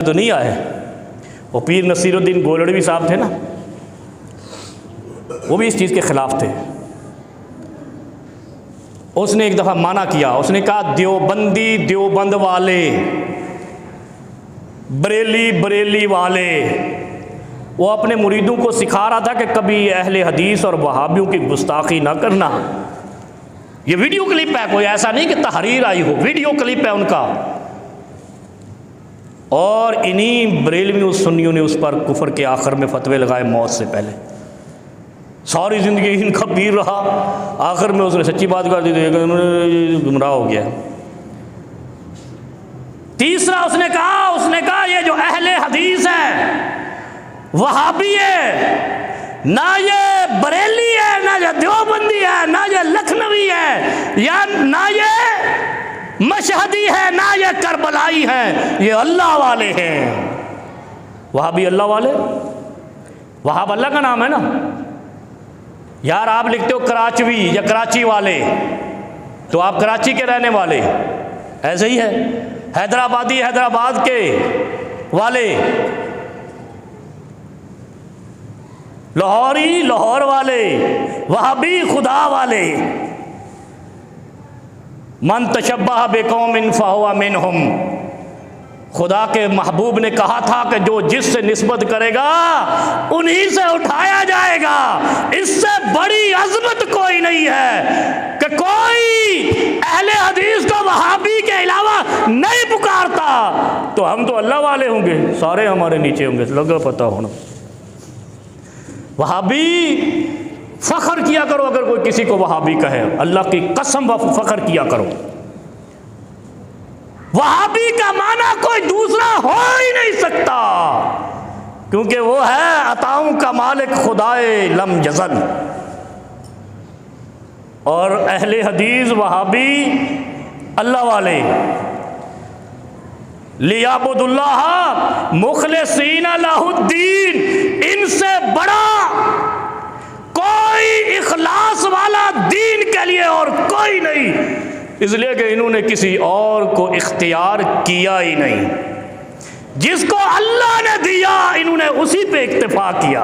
तो नहीं आए। वो पीर नसीरुद्दीन गोलड़वी साहब थे ना, वो भी इस चीज़ के ख़िलाफ़ थे। उसने एक दफ़ा माना किया, उसने कहा देवबंदी देवबंद वाले, बरेली बरेली वाले, वो अपने मुरीदों को सिखा रहा था कि कभी अहले हदीस और वहाबियों की गुस्ताखी ना करना। ये वीडियो क्लिप है, कोई ऐसा नहीं कि तहरीर आई हो, वीडियो क्लिप है उनका। और इन्हीं बरेलवियों सुन्नियों ने उस पर कुफर के आखिर में फतवे लगाए मौत से पहले। सारी ज़िंदगी इनका पीर रहा, आखिर में उसने सच्ची बात कर दी तो गुमराह हो गया। तीसरा उसने कहा ये जो अहले हदीस है, वहाबी है, ना ये बरेली है, ना ये देवबंदी है, ना ये लखनवी है, या ना ये मशहदी है, ना ये करबलाई है, ये अल्लाह वाले हैं। वहाबी अल्लाह वाले, वहाब अल्लाह का नाम है ना यार। आप लिखते हो कराचवी या कराची वाले, तो आप कराची के रहने वाले, ऐसे ही है। हैदराबादी हैदराबाद के वाले, लाहौरी लाहौर वाले, वहाबी खुदा वाले। मन तशब्बह बिकौमिन फहुवा मिनहुम, खुदा के महबूब ने कहा था कि जो जिससे निस्बत करेगा उन्हीं से उठाया जाएगा। इससे बड़ी अजमत कोई नहीं है कि कोई अहले हदीस को वहाबी के अलावा नहीं पुकारता, तो हम तो अल्लाह वाले होंगे, सारे हमारे नीचे होंगे, लगा पता होना। वहाबी फख्र किया करो, अगर कोई किसी को वहाबी कहे, अल्लाह की कसम फख्र किया करो। वहाबी का माना कोई दूसरा हो ही नहीं सकता, क्योंकि वो है अताओं का मालिक खुदाए लम यज़ल। और अहले हदीस वहाबी अल्लाह वाले, लियाबुदुल्लाह मुखलिसीन लहुद्दीन, इनसे बड़ा कोई इखलास वाला दीन के लिए और कोई नहीं, इसलिए कि इन्होंने किसी और को इख्तियार किया ही नहीं। जिसको अल्लाह ने दिया इन्होंने उसी पे इक्तिफा किया।